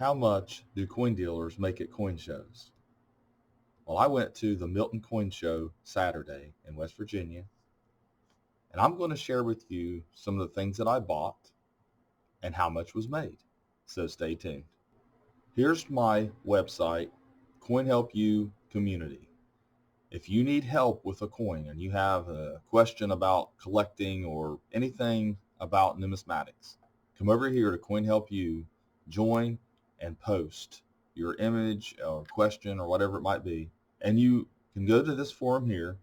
How much do coin dealers make at coin shows? Well, I went to the Milton Coin Show Saturday in West Virginia, and I'm going to share with you some of the things that I bought and how much was made. So stay tuned. Here's my website, Coin Help You Community. If you need help with a coin and you have a question about collecting or anything about numismatics, come over here to Coin Help You, join, and post your image or question or whatever it might be. And you can go to this forum here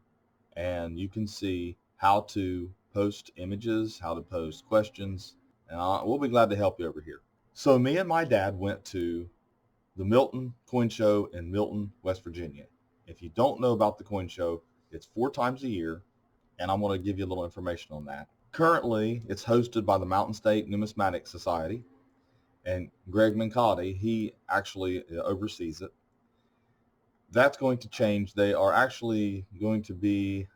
and you can see how to post images, how to post questions, and we'll be glad to help you over here. So me and my dad went to the Milton Coin Show in Milton, West Virginia. If you don't know about the coin show, it's 4 times a year, and I'm going to give you a little information on that. Currently, it's hosted by the Mountain State Numismatic Society, and Greg Mincotti, he actually oversees it. That's going to change. They are actually going to be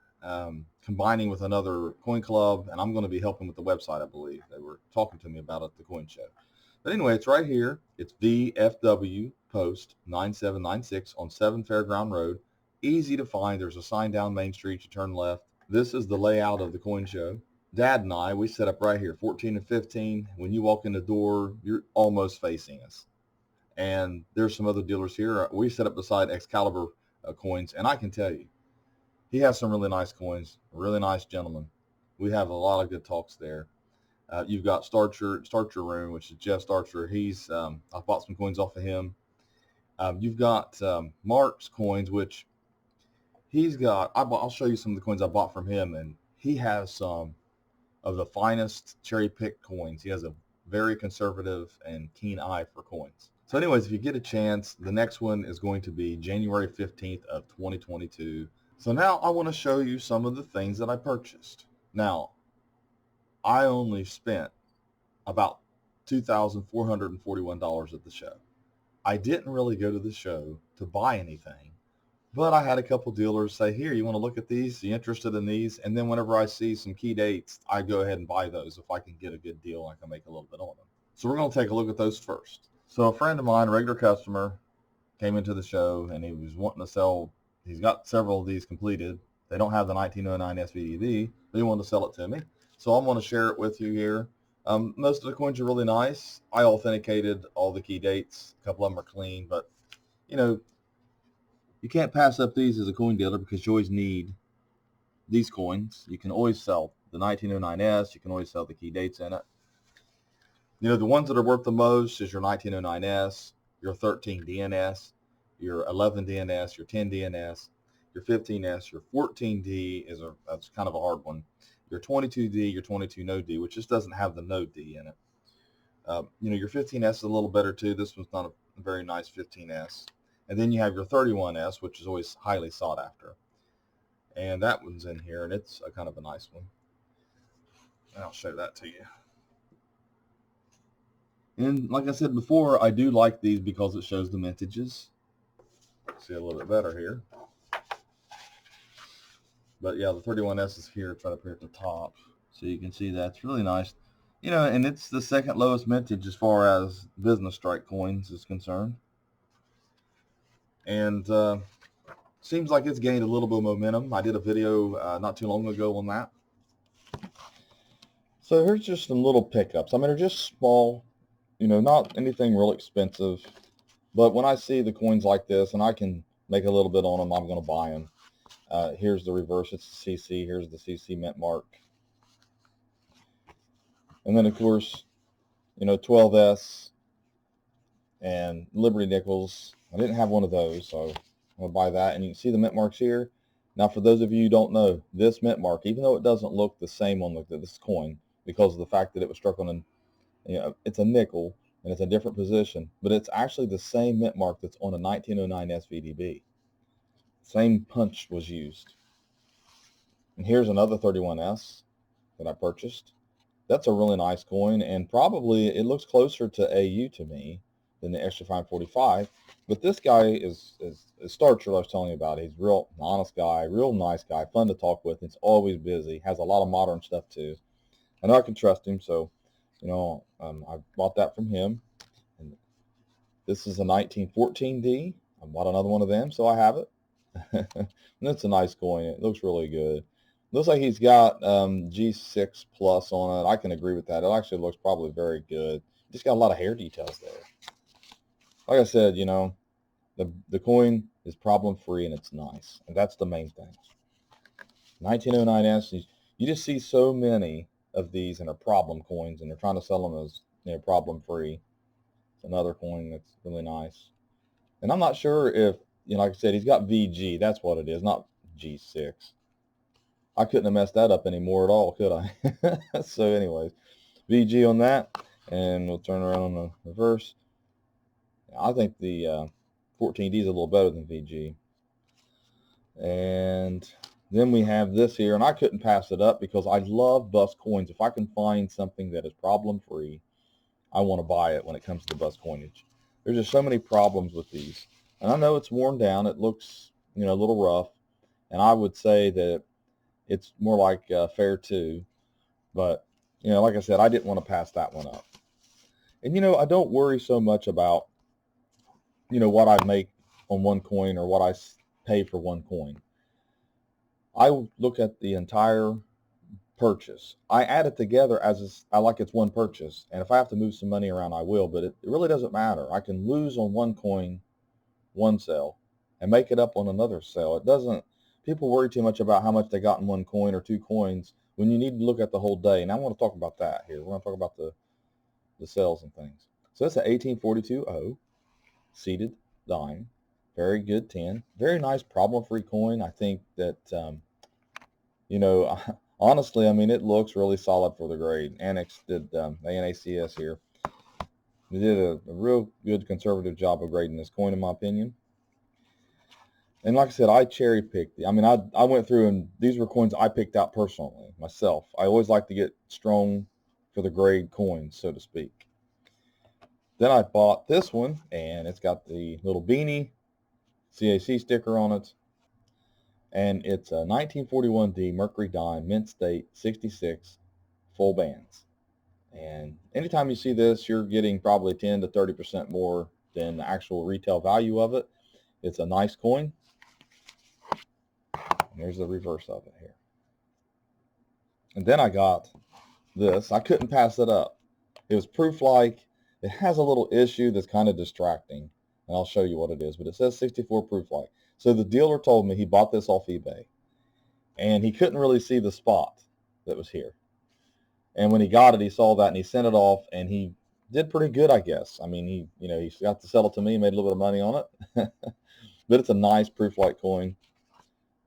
combining with another coin club, and I'm going to be helping with the website, I believe. They were talking to me about it at the coin show. But anyway, it's right here. It's VFW Post 9796 on 7 Fairground Road. Easy to find. There's a sign down Main Street. You turn left. This is the layout of the coin show. Dad and I, we set up right here, 14 and 15. When you walk in the door, you're almost facing us. And there's some other dealers here. We set up beside Excalibur coins, and I can tell you, he has some really nice coins, a really nice gentleman. We have a lot of good talks there. You've got Starcher Room, which is Jeff Starcher. I bought some coins off of him. You've got Mark's coins, which he's got. I'll show you some of the coins I bought from him, and he has some of the finest cherry-picked coins. He has a very conservative and keen eye for coins. So anyways, if you get a chance, the next one is going to be January 15th of 2022. So now I want to show you some of the things that I purchased. Now, I only spent about $2,441 at the show. I didn't really go to the show to buy anything, but I had a couple dealers say, here, you want to look at these? Are you interested in these? And then whenever I see some key dates, I go ahead and buy those. If I can get a good deal, I can make a little bit on them. So we're going to take a look at those first. So a friend of mine, a regular customer, came into the show and he was wanting to sell. He's got several of these completed. They don't have the 1909 SVDB, but he wanted to sell it to me. So I'm going to share it with you here. Most of the coins are really nice. I authenticated all the key dates. A couple of them are clean, but you know, you can't pass up these as a coin dealer because you always need these coins. You can always sell the 1909S. You can always sell the key dates in it. You know, the ones that are worth the most is your 1909S, your 13 DNS, your 11 DNS, your 10 DNS, your 15S, your 14D that's kind of a hard one. Your 22D, your 22 no D, which just doesn't have the no D in it. You know, your 15S is a little better too. This one's not a very nice 15S. And then you have your 31S, which is always highly sought after. And that one's in here, and it's a kind of a nice one. And I'll show that to you. And like I said before, I do like these because it shows the mintages. See a little bit better here. But yeah, the 31S is here. It's right up here at the top. So you can see that's really nice. You know, and it's the second lowest mintage as far as business strike coins is concerned. And seems like it's gained a little bit of momentum. I did a video not too long ago on that. So here's just some little pickups. I mean, they're just small, you know, not anything real expensive. But when I see the coins like this and I can make a little bit on them, I'm going to buy them. Here's the reverse. It's the CC. Here's the CC mint mark. And then, of course, you know, 12S and Liberty Nickels. I didn't have one of those, so I'm going to buy that. And you can see the mint marks here. Now, for those of you who don't know, this mint mark, even though it doesn't look the same on this coin because of the fact that it was struck on it's a nickel and it's a different position, but it's actually the same mint mark that's on a 1909 SVDB. Same punch was used. And here's another 31S that I purchased. That's a really nice coin, and probably it looks closer to AU to me than the Extra Fine 45. But this guy is Starcher I was telling you about. He's a real honest guy, real nice guy, fun to talk with. It's always busy. Has a lot of modern stuff too. I know I can trust him, so you know I bought that from him. And This is a 1914D. I bought another one of them, so I have it. And it's a nice coin. It looks really good. Looks like he's got G6 plus on it. I can agree with that. It actually looks probably very good. Just got a lot of hair details there. Like I said, the coin is problem free and it's nice, and that's the main thing. 1909S. You just see so many of these and are problem coins, and they're trying to sell them as problem free. It's another coin that's really nice. And I'm not sure if like I said, he's got VG. That's what it is, not G6. I couldn't have messed that up anymore at all, could I? So, anyways, VG on that, and we'll turn around on the reverse. I think the 14D is a little better than VG. And then we have this here, and I couldn't pass it up because I love bust coins. If I can find something that is problem-free, I want to buy it when it comes to bust coinage. There's just so many problems with these. And I know it's worn down. It looks, a little rough. And I would say that it's more like fair two. But, like I said, I didn't want to pass that one up. And, I don't worry so much about, what I make on one coin or what I pay for one coin. I look at the entire purchase. I add it together as I like it's one purchase. And if I have to move some money around, I will. But it really doesn't matter. I can lose on one coin, one sale, and make it up on another sale. It doesn't. People worry too much about how much they got in one coin or two coins when you need to look at the whole day. And I want to talk about that here. We're going to talk about the sales and things. So it's an 1842 O, seated dime, very good tin, very nice problem-free coin. I think that honestly, I mean, it looks really solid for the grade. Annex did ANACS here. They did a real good conservative job of grading this coin, in my opinion. And like I said, I cherry picked. I mean, I went through and these were coins I picked out personally myself. I always like to get strong for the grade coins, so to speak. Then I bought this one, and it's got the little beanie CAC sticker on it. And it's a 1941D Mercury dime, mint state, 66, full bands. And anytime you see this, you're getting probably 10 to 30% more than the actual retail value of it. It's a nice coin. And here's the reverse of it here. And then I got this. I couldn't pass it up. It was proof-like. It has a little issue that's kind of distracting, and I'll show you what it is. But it says 64 proof-like. So the dealer told me he bought this off eBay, and he couldn't really see the spot that was here. And when he got it, he saw that, and he sent it off, and he did pretty good, I guess. I mean, he got to sell it to me, made a little bit of money on it. But it's a nice proof-like coin.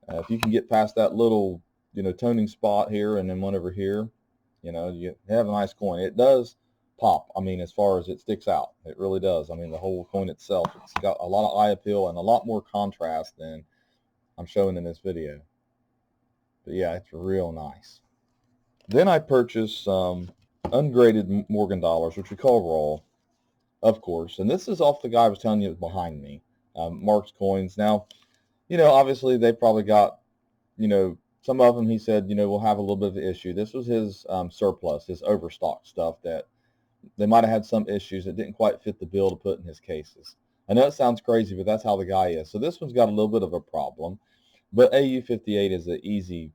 If you can get past that little, toning spot here and then one over here, you have a nice coin. It does pop. I mean, as far as it sticks out, it really does. I mean, the whole coin itself, it's got a lot of eye appeal and a lot more contrast than I'm showing in this video. But yeah, it's real nice. Then I purchased some ungraded Morgan dollars, which we call raw, of course. And this is off the guy I was telling you behind me, Mark's Coins. Now, obviously they probably got, some of them he said, will have a little bit of an issue. This was his surplus, his overstock stuff that they might have had some issues that didn't quite fit the bill to put in his cases. I know it sounds crazy, but that's how the guy is. So this one's got a little bit of a problem, but AU58 is an easy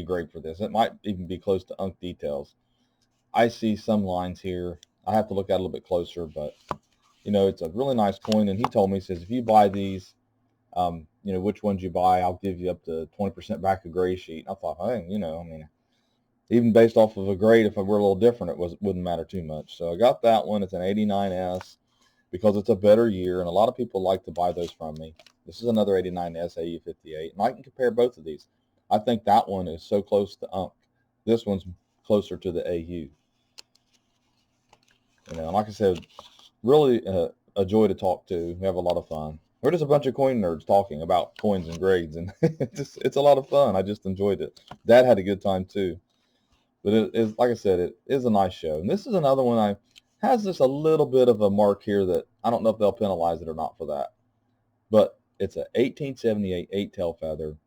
grade for this. It might even be close to Unk Details. I see some lines here. I have to look at it a little bit closer, but it's a really nice coin. And he told me, he says, if you buy these, which ones you buy, I'll give you up to 20% back a grade sheet. And I thought, hey, I mean, even based off of a grade, if it were a little different, wouldn't matter too much. So I got that one. It's an 89S because it's a better year, and a lot of people like to buy those from me. This is another 89S AU58, and I can compare both of these. I think that one is so close to Unk. This one's closer to the AU. And like I said, really a joy to talk to. We have a lot of fun. We're just a bunch of coin nerds talking about coins and grades, and it's a lot of fun. I just enjoyed it. Dad had a good time too. But it is, like I said, it is a nice show. And this is another one has just a little bit of a mark here that I don't know if they'll penalize it or not for that. But it's a 1878 eight-tail feather,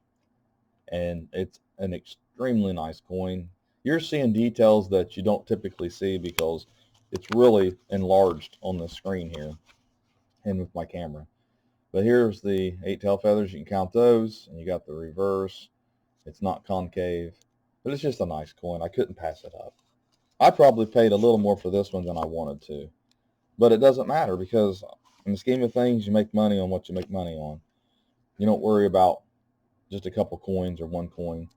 and it's an extremely nice coin. You're seeing details that you don't typically see because it's really enlarged on the screen here and with my camera. But here's the 8 tail feathers. You can count those, and you got the reverse. It's not concave, but it's just a nice coin. I couldn't pass it up. I probably paid a little more for this one than I wanted to, but it doesn't matter because in the scheme of things, you make money on what you make money on. You don't worry about just a couple coins or one coin.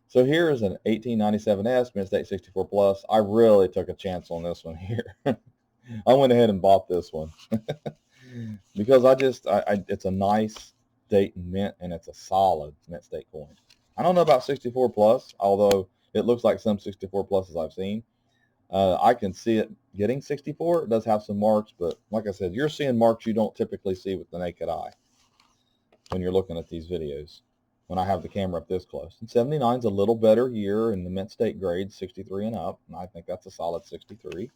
So here is an 1897S Mid-State 64 Plus. I really took a chance on this one here. I went ahead and bought this one because it's a nice Dayton mint and it's a solid Mid-State coin. I don't know about 64 Plus, although it looks like some 64 Pluses I've seen. I can see it getting 64. It does have some marks, but like I said, you're seeing marks you don't typically see with the naked eye when you're looking at these videos, when I have the camera up this close. And 79 is a little better year in the mint state grade, 63 and up, and I think that's a solid 63.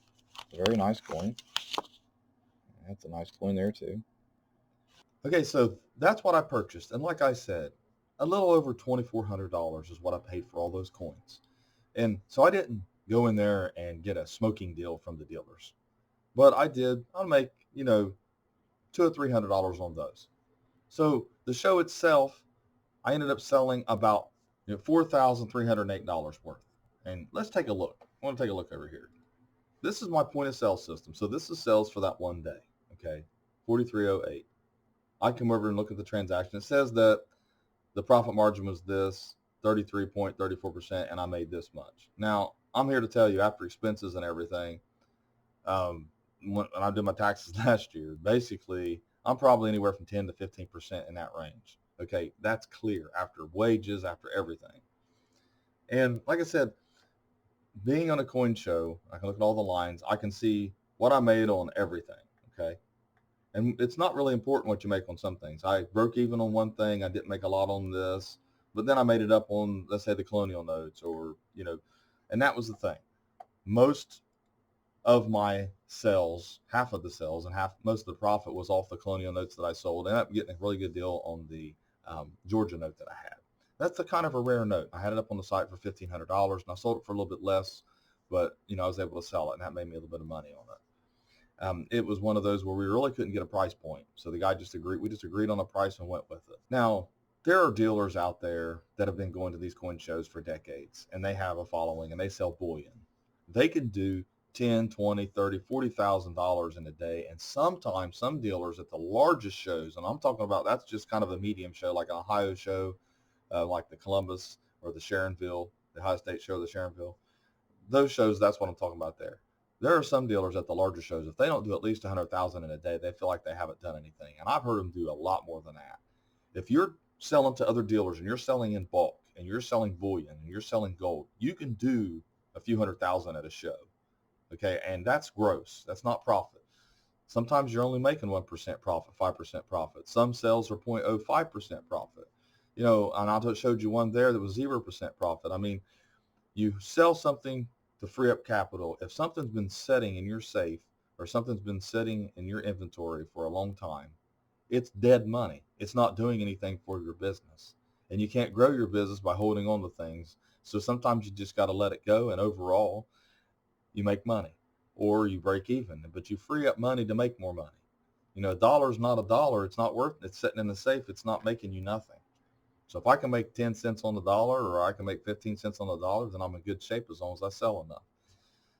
A very nice coin. That's a nice coin there too. Okay, so that's what I purchased. And like I said, a little over $2,400 is what I paid for all those coins. And so I didn't go in there and get a smoking deal from the dealers. But I did. I'll make, $200 or $300 on those. So the show itself, I ended up selling about $4,308 worth. And let's take a look. I want to take a look over here. This is my point of sale system. So this is sales for that one day. Okay, 4308. I come over and look at the transaction. It says that the profit margin was this, 33.34%, and I made this much. Now, I'm here to tell you, after expenses and everything, when I did my taxes last year, basically, I'm probably anywhere from 10 to 15% in that range. Okay, that's clear after wages, after everything. And like I said, being on a coin show, I can look at all the lines. I can see what I made on everything. Okay. And it's not really important what you make on some things. I broke even on one thing. I didn't make a lot on this, but then I made it up on, let's say, the colonial notes or, and that was the thing. Most of my sales, half of the sales and most of the profit was off the colonial notes that I sold. I ended up getting a really good deal on the Georgia note that I had. That's a kind of a rare note. I had it up on the site for $1,500 and I sold it for a little bit less, but I was able to sell it and that made me a little bit of money on it. It was one of those where we really couldn't get a price point. So the guy we just agreed on a price and went with it. Now, there are dealers out there that have been going to these coin shows for decades and they have a following and they sell bullion. They can do $10, $20, $30, $40,000 in a day. And sometimes some dealers at the largest shows, and I'm talking about that's just kind of a medium show, like an Ohio show, like the Columbus or the Sharonville, the Ohio State show, the Sharonville. Those shows, that's what I'm talking about there. There are some dealers at the larger shows, if they don't do at least 100,000 in a day, they feel like they haven't done anything. And I've heard them do a lot more than that. If you're selling to other dealers and you're selling in bulk and you're selling bullion and you're selling gold, you can do a few 100,000 at a show. Okay. And that's gross. That's not profit. Sometimes you're only making 1% profit, 5% profit. Some sales are 0.05% profit. And I showed you one there that was 0% profit. I mean, you sell something to free up capital. If something's been sitting in your safe or something's been sitting in your inventory for a long time, it's dead money. It's not doing anything for your business. And you can't grow your business by holding on to things. So sometimes you just got to let it go. And overall, you make money or you break even, but you free up money to make more money. A dollar is not a dollar. It's not worth it. It's sitting in the safe. It's not making you nothing. So if I can make 10 cents on the dollar or I can make 15 cents on the dollar, then I'm in good shape as long as I sell enough.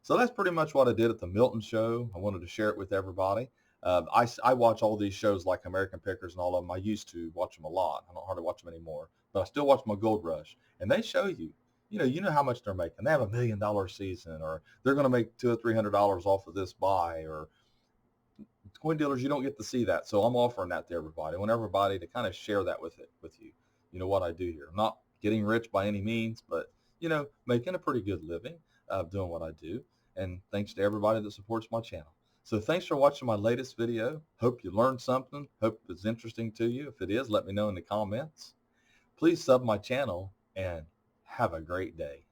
So that's pretty much what I did at the Milton show. I wanted to share it with everybody. I watch all these shows like American Pickers and all of them. I used to watch them a lot. I don't hardly watch them anymore, but I still watch my Gold Rush. And they show you, how much they're making. They have $1 million season, or they're going to make $200 or $300 off of this buy, or coin dealers, you don't get to see that. So I'm offering that to everybody. I want everybody to kind of share that with you. What I do here. I'm not getting rich by any means, but, making a pretty good living doing what I do. And thanks to everybody that supports my channel. So thanks for watching my latest video. Hope you learned something. Hope it's interesting to you. If it is, let me know in the comments. Please sub my channel and have a great day.